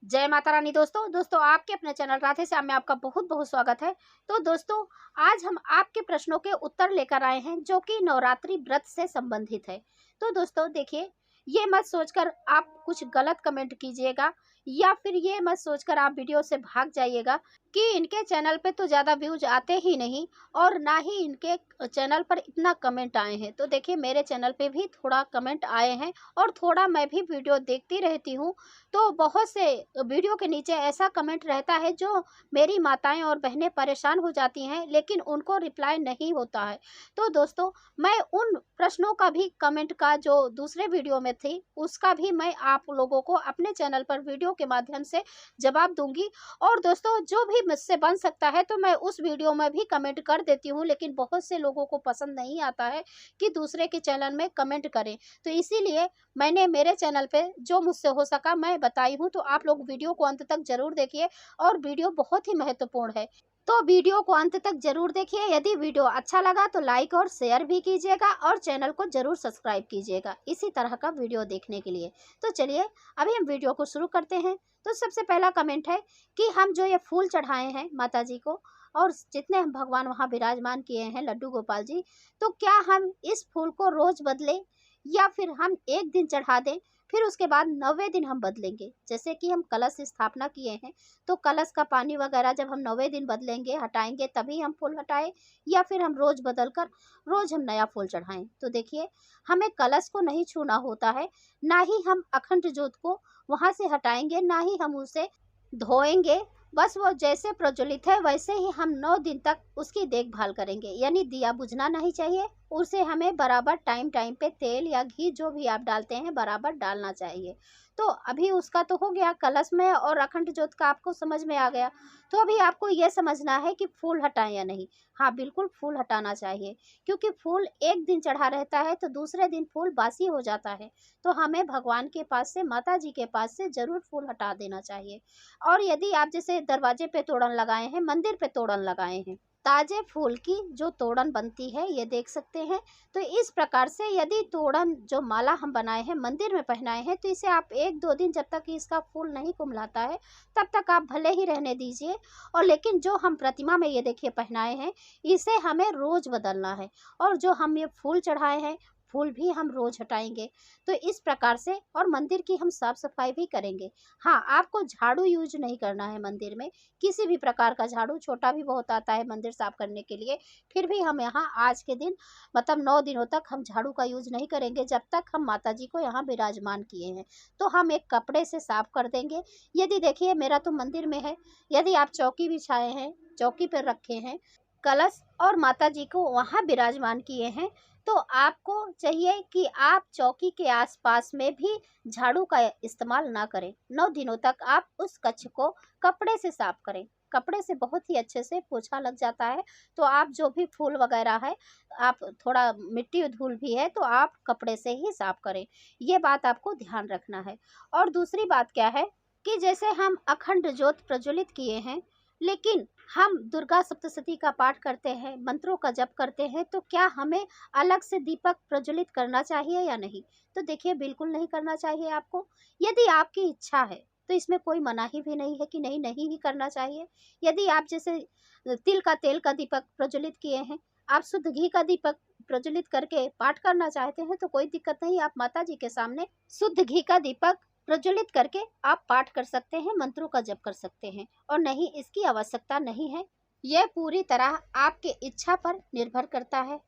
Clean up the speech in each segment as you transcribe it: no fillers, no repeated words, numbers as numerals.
जय माता रानी। दोस्तों आपके अपने चैनल राधे श्याम में आपका बहुत बहुत स्वागत है। तो दोस्तों आज हम आपके प्रश्नों के उत्तर लेकर आए हैं जो कि नवरात्रि व्रत से संबंधित है। तो दोस्तों देखिए, ये मत सोचकर आप कुछ गलत कमेंट कीजिएगा या फिर ये मत सोचकर आप वीडियो से भाग जाइएगा कि इनके चैनल पे तो ज़्यादा व्यूज आते ही नहीं और ना ही इनके चैनल पर इतना कमेंट आए हैं। तो देखिए, मेरे चैनल पे भी थोड़ा कमेंट आए हैं और थोड़ा मैं भी वीडियो देखती रहती हूँ। तो बहुत से वीडियो के नीचे ऐसा कमेंट रहता है जो मेरी माताएं और बहनें परेशान हो जाती हैं, लेकिन उनको रिप्लाई नहीं होता है। तो दोस्तों मैं उन प्रश्नों का भी कमेंट का जो दूसरे वीडियो में थी उसका भी मैं आप लोगों को अपने चैनल पर वीडियो के माध्यम से जवाब दूंगी। और दोस्तों जो भी मुझसे बन सकता है तो मैं उस वीडियो में भी कमेंट कर देती हूँ, लेकिन बहुत से लोगों को पसंद नहीं आता है कि दूसरे के चैनल में कमेंट करें। तो इसीलिए मैंने मेरे चैनल पे जो मुझसे हो सका मैं बताई हूँ। तो आप लोग वीडियो को अंत तक जरूर देखिए और वीडियो बहुत ही महत्वपूर्ण है, तो वीडियो को अंत तक जरूर देखिए। यदि वीडियो अच्छा लगा तो लाइक और शेयर भी कीजिएगा और चैनल को जरूर सब्सक्राइब कीजिएगा इसी तरह का वीडियो देखने के लिए। तो चलिए अभी हम वीडियो को शुरू करते हैं। तो सबसे पहला कमेंट है कि हम जो ये फूल चढ़ाए हैं माता जी को और जितने हम भगवान वहाँ विराजमान किए हैं लड्डू गोपाल जी, तो क्या हम इस फूल को रोज बदलें या फिर हम एक दिन चढ़ा दें फिर उसके बाद 90वें दिन हम बदलेंगे। जैसे कि हम कलश स्थापना किए हैं तो कलश का पानी वगैरह जब हम 90वें दिन बदलेंगे हटाएंगे तभी हम फूल हटाएं, या फिर हम रोज बदल कर रोज हम नया फूल चढ़ाएं। तो देखिए, हमें कलश को नहीं छूना होता है, ना ही हम अखंड ज्योत को वहां से हटाएंगे, ना ही हम उसे धोएंगे। बस वो जैसे प्रज्वलित है वैसे ही हम 9 दिन तक उसकी देखभाल करेंगे। यानी दिया बुझना नहीं चाहिए, उसे हमें बराबर टाइम टाइम पे तेल या घी जो भी आप डालते हैं बराबर डालना चाहिए। तो अभी उसका तो हो गया कलश में और अखंड ज्योत का आपको समझ में आ गया। तो अभी आपको ये समझना है कि फूल हटाएं या नहीं। हाँ बिल्कुल फूल हटाना चाहिए, क्योंकि फूल एक दिन चढ़ा रहता है तो दूसरे दिन फूल बासी हो जाता है। तो हमें भगवान के पास से माता जी के पास से जरूर फूल हटा देना चाहिए। और यदि आप जैसे दरवाजे पे तोरण लगाए हैं, मंदिर पे तोरण लगाए हैं, ताजे फूल की जो तोरण बनती है ये देख सकते हैं। तो इस प्रकार से यदि तोरण जो माला हम बनाए हैं मंदिर में पहनाए हैं तो इसे आप 1-2 दिन जब तक इसका फूल नहीं कुम्हलाता है तब तक आप भले ही रहने दीजिए। और लेकिन जो हम प्रतिमा में ये देखिए पहनाए हैं इसे हमें रोज बदलना है। और जो हम ये फूल चढ़ाए हैं फूल भी हम रोज हटाएंगे। तो इस प्रकार से और मंदिर की हम साफ सफाई भी करेंगे। हाँ, आपको झाड़ू यूज नहीं करना है मंदिर में, किसी भी प्रकार का झाड़ू, छोटा भी बहुत आता है मंदिर साफ करने के लिए। फिर भी हम यहाँ आज के दिन मतलब 9 दिनों तक हम झाड़ू का यूज नहीं करेंगे जब तक हम माता जी को यहाँ विराजमान किए हैं। तो हम एक कपड़े से साफ कर देंगे। यदि देखिए मेरा तो मंदिर में है, यदि आप चौकी बिछाए हैं, चौकी पर रखे हैं कलश और माता जी को वहाँ विराजमान किए हैं, तो आपको चाहिए कि आप चौकी के आसपास में भी झाड़ू का इस्तेमाल ना करें। 9 दिनों तक आप उस कक्ष को कपड़े से साफ करें। कपड़े से बहुत ही अच्छे से पोछा लग जाता है। तो आप जो भी फूल वगैरह है, आप थोड़ा मिट्टी धूल भी है तो आप कपड़े से ही साफ करें। ये बात आपको ध्यान रखना है। और दूसरी बात क्या है कि जैसे हम अखंड ज्योत प्रज्वलित किए हैं, लेकिन हम दुर्गा सप्तशती का पाठ करते हैं, मंत्रों का जप करते हैं, तो क्या हमें अलग से दीपक प्रज्वलित करना चाहिए या नहीं? तो देखिए बिल्कुल नहीं करना चाहिए आपको। यदि आपकी इच्छा है तो इसमें कोई मनाही भी नहीं है कि नहीं नहीं ही करना चाहिए। यदि आप जैसे तिल का तेल का दीपक प्रज्वलित किए हैं, आप शुद्ध घी का दीपक प्रज्वलित करके पाठ करना चाहते हैं तो कोई दिक्कत नहीं, आप माता जी के सामने शुद्ध घी का दीपक प्रज्वलित करके आप पाठ कर सकते हैं, मंत्रों का जप कर सकते हैं और नहीं इसकी आवश्यकता नहीं है। यह पूरी तरह आपके इच्छा पर निर्भर करता है।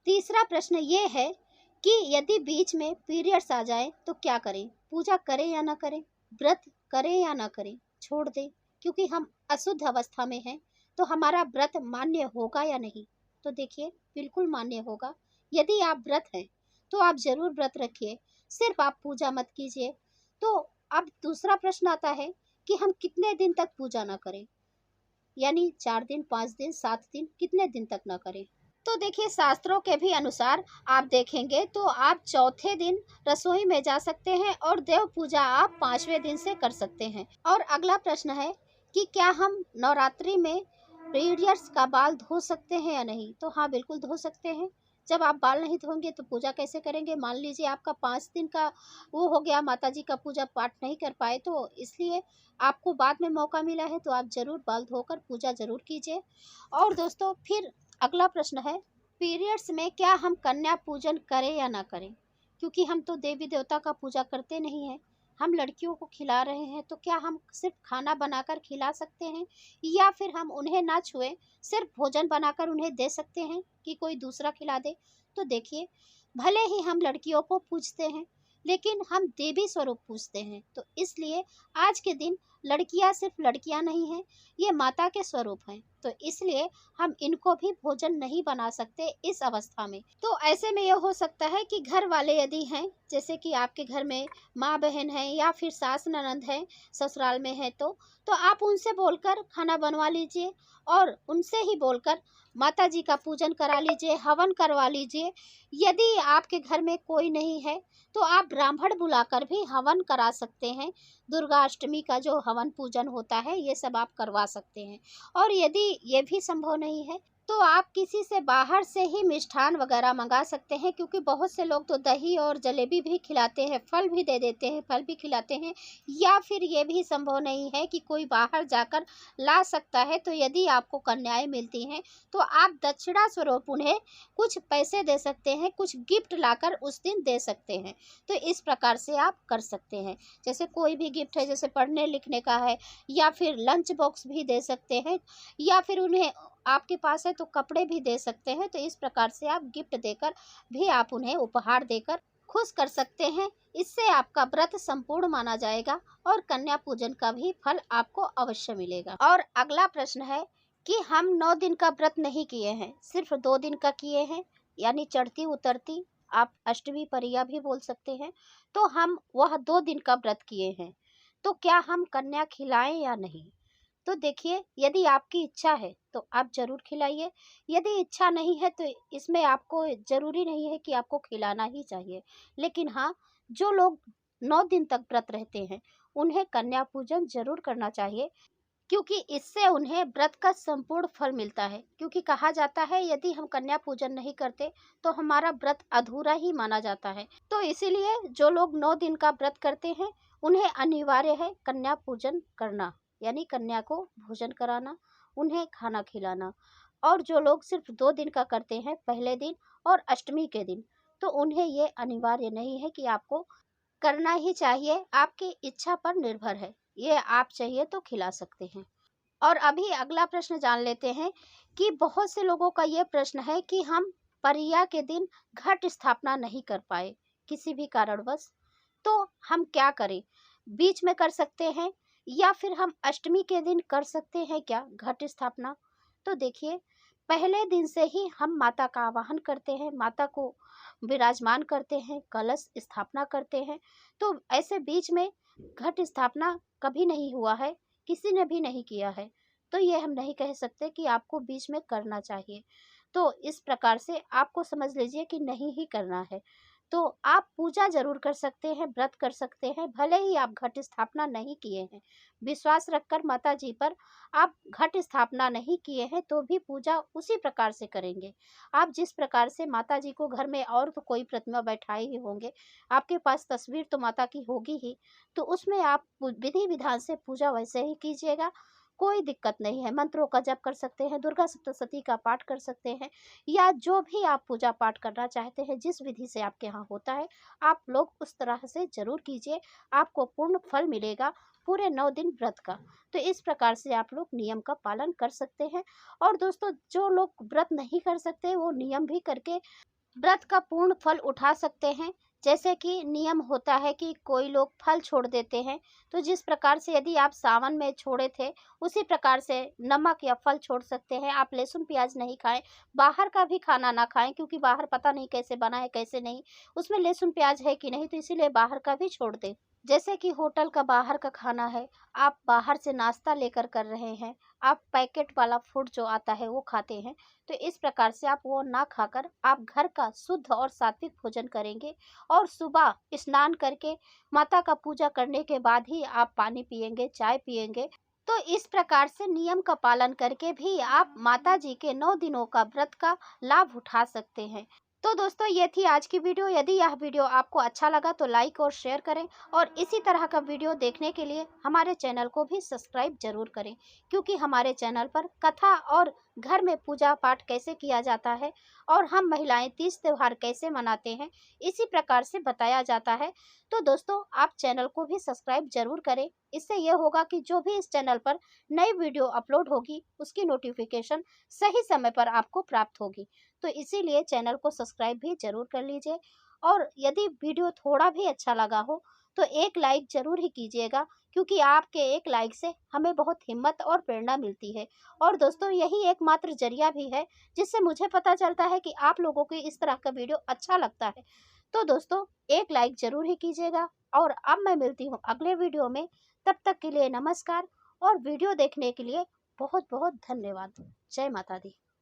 तीसरा प्रश्न ये है कि यदि बीच में पीरियड्स आ जाए तो क्या करें? पूजा करें या ना करें? व्रत करें या ना करें? छोड़ दें? क्योंकि हम अशुद्ध अवस्था में हैं तो हमारा व्रत मान्य होगा या नहीं? तो देखिए बिल्कुल मान्य होगा। यदि आप व्रत हैं तो आप जरूर व्रत रखिए, सिर्फ आप पूजा मत कीजिए। तो अब दूसरा प्रश्न आता है कि हम कितने दिन तक पूजा ना करें, यानी 4 दिन, 5 दिन, 7 दिन, कितने दिन तक ना करें? तो देखिए शास्त्रों के भी अनुसार आप देखेंगे तो आप चौथे दिन रसोई में जा सकते हैं और देव पूजा आप 5वें दिन से कर सकते हैं। और अगला प्रश्न है कि क्या हम नवरात्रि में पीरियड्स का बाल धो सकते हैं या नहीं? तो हाँ बिल्कुल धो सकते हैं। जब आप बाल नहीं धोएंगे तो पूजा कैसे करेंगे। मान लीजिए आपका 5 दिन का वो हो गया, माता जी का पूजा पाठ नहीं कर पाए, तो इसलिए आपको बाद में मौका मिला है तो आप ज़रूर बाल धोकर पूजा ज़रूर कीजिए। और दोस्तों फिर अगला प्रश्न है, पीरियड्स में क्या हम कन्या पूजन करें या ना करें? क्योंकि हम तो देवी देवता का पूजा करते नहीं हैं, हम लड़कियों को खिला रहे हैं, तो क्या हम सिर्फ खाना बनाकर खिला सकते हैं या फिर हम उन्हें ना छुएं, सिर्फ भोजन बनाकर उन्हें दे सकते हैं कि कोई दूसरा खिला दे? तो देखिए, भले ही हम लड़कियों को पूजते हैं लेकिन हम देवी स्वरूप पूजते हैं, तो इसलिए आज के दिन लड़कियां सिर्फ लड़कियां नहीं हैं, ये माता के स्वरूप हैं, तो इसलिए हम इनको भी भोजन नहीं बना सकते इस अवस्था में। तो ऐसे में यह हो सकता है कि घर वाले यदि हैं, जैसे कि आपके घर में माँ बहन है या फिर सास ननद है, ससुराल में है, तो आप उनसे बोलकर खाना बनवा लीजिए और उनसे ही बोलकर माता जी का पूजन करा लीजिए, हवन करवा लीजिए। यदि आपके घर में कोई नहीं है तो आप ब्राह्मण बुलाकर भी हवन करा सकते हैं। दुर्गा अष्टमी का जो हवन पूजन होता है ये सब आप करवा सकते हैं। और यदि ये भी संभव नहीं है तो आप किसी से बाहर से ही मिष्ठान वगैरह मंगा सकते हैं, क्योंकि बहुत से लोग तो दही और जलेबी भी खिलाते हैं, फल भी दे देते हैं, फल भी खिलाते हैं। या फिर ये भी संभव नहीं है कि कोई बाहर जाकर ला सकता है, तो यदि आपको कन्याएं मिलती हैं तो आप दक्षिणा स्वरूप उन्हें कुछ पैसे दे सकते हैं, कुछ गिफ्ट लाकर उस दिन दे सकते हैं। तो इस प्रकार से आप कर सकते हैं। जैसे कोई भी गिफ्ट है, जैसे पढ़ने लिखने का है या फिर लंच बॉक्स भी दे सकते हैं, या फिर उन्हें आपके पास है तो कपड़े भी दे सकते हैं। तो इस प्रकार से आप गिफ्ट देकर भी आप उन्हें उपहार देकर खुश कर सकते हैं। इससे आपका व्रत संपूर्ण माना जाएगा और कन्या पूजन का भी फल आपको अवश्य मिलेगा। और अगला प्रश्न है कि हम 9 दिन का व्रत नहीं किए हैं, सिर्फ 2 दिन का किए हैं, यानी चढ़ती उतरती, आप अष्टमी परिया भी बोल सकते हैं, तो हम वह 2 दिन का व्रत किए हैं, तो क्या हम कन्या खिलाएं या नहीं? तो देखिए, यदि आपकी इच्छा है तो आप जरूर खिलाइए, यदि इच्छा नहीं है तो इसमें आपको जरूरी नहीं है कि आपको खिलाना ही चाहिए। लेकिन हाँ, जो लोग 9 दिन तक व्रत रहते हैं उन्हें कन्या पूजन जरूर करना चाहिए, क्योंकि इससे उन्हें व्रत का संपूर्ण फल मिलता है। क्योंकि कहा जाता है यदि हम कन्या पूजन नहीं करते तो हमारा व्रत अधूरा ही माना जाता है। तो इसीलिए जो लोग 9 दिन का व्रत करते हैं उन्हें अनिवार्य है कन्या पूजन करना, यानी कन्या को भोजन कराना, उन्हें खाना खिलाना। और जो लोग सिर्फ 2 दिन का करते हैं, पहले दिन और अष्टमी के दिन, तो उन्हें ये अनिवार्य नहीं है कि आपको करना ही चाहिए, आपकी इच्छा पर निर्भर है, ये आप चाहिए तो खिला सकते हैं। और अभी अगला प्रश्न जान लेते हैं कि बहुत से लोगों का ये प्रश्न है कि हम परिया के दिन घट स्थापना नहीं कर पाए किसी भी कारणवश, तो हम क्या करें? बीच में कर सकते हैं या फिर हम अष्टमी के दिन कर सकते हैं क्या घट स्थापना? तो देखिए, पहले दिन से ही हम माता का आवाहन करते हैं, माता को विराजमान करते हैं, कलश स्थापना करते हैं। तो ऐसे बीच में घट स्थापना कभी नहीं हुआ है, किसी ने भी नहीं किया है, तो ये हम नहीं कह सकते कि आपको बीच में करना चाहिए। तो इस प्रकार से आपको समझ लीजिए कि नहीं ही करना है। तो आप पूजा जरूर कर सकते हैं, व्रत कर सकते हैं, भले ही आप घट स्थापना नहीं किए हैं। विश्वास रखकर माता जी पर आप घट स्थापना नहीं किए हैं तो भी पूजा उसी प्रकार से करेंगे। आप जिस प्रकार से माता जी को घर में और तो कोई प्रतिमा बैठाए ही होंगे, आपके पास तस्वीर तो माता की होगी ही, तो उसमें आप विधि विधान से पूजा वैसे ही कीजिएगा, कोई दिक्कत नहीं है। मंत्रों का जप कर सकते हैं, दुर्गा सप्तशती का पाठ कर सकते हैं, या जो भी आप पूजा पाठ करना चाहते हैं, जिस विधि से आपके यहाँ होता है, आप लोग उस तरह से जरूर कीजिए, आपको पूर्ण फल मिलेगा पूरे 9 दिन व्रत का। तो इस प्रकार से आप लोग नियम का पालन कर सकते हैं। और दोस्तों, जो लोग व्रत नहीं कर सकते वो नियम भी करके व्रत का पूर्ण फल उठा सकते हैं। जैसे कि नियम होता है कि कोई लोग फल छोड़ देते हैं, तो जिस प्रकार से यदि आप सावन में छोड़े थे उसी प्रकार से नमक या फल छोड़ सकते हैं। आप लहसुन प्याज नहीं खाएं, बाहर का भी खाना ना खाएं, क्योंकि बाहर पता नहीं कैसे बना है कैसे नहीं, उसमें लहसुन प्याज है कि नहीं, तो इसीलिए बाहर का भी छोड़ दें। जैसे कि होटल का बाहर का खाना है, आप बाहर से नाश्ता लेकर कर रहे हैं, आप पैकेट वाला फूड जो आता है वो खाते हैं, तो इस प्रकार से आप वो ना खाकर आप घर का शुद्ध और सात्विक भोजन करेंगे। और सुबह स्नान करके माता का पूजा करने के बाद ही आप पानी पिएंगे, चाय पिएंगे। तो इस प्रकार से नियम का पालन करके भी आप माता जी के 9 दिनों का व्रत का लाभ उठा सकते हैं। तो दोस्तों ये थी आज की वीडियो। यदि यह वीडियो आपको अच्छा लगा तो लाइक और शेयर करें, और इसी तरह का वीडियो देखने के लिए हमारे चैनल को भी सब्सक्राइब जरूर करें, क्योंकि हमारे चैनल पर कथा और घर में पूजा पाठ कैसे किया जाता है और हम महिलाएं तीज त्योहार कैसे मनाते हैं, इसी प्रकार से बताया जाता है। तो दोस्तों आप चैनल को भी सब्सक्राइब जरूर करें। इससे यह होगा कि जो भी इस चैनल पर नई वीडियो अपलोड होगी उसकी नोटिफिकेशन सही समय पर आपको प्राप्त होगी। तो इसीलिए चैनल को सब्सक्राइब भी जरूर कर लीजिए। और यदि वीडियो थोड़ा भी अच्छा लगा हो तो एक लाइक जरूर ही कीजिएगा, क्योंकि आपके एक लाइक से हमें बहुत हिम्मत और प्रेरणा मिलती है। और दोस्तों यही एकमात्र जरिया भी है जिससे मुझे पता चलता है कि आप लोगों को इस तरह का वीडियो अच्छा लगता है। तो दोस्तों एक लाइक जरूर ही कीजिएगा। और अब मैं मिलती हूँ अगले वीडियो में। तब तक के लिए नमस्कार, और वीडियो देखने के लिए बहुत बहुत धन्यवाद। जय माता दी।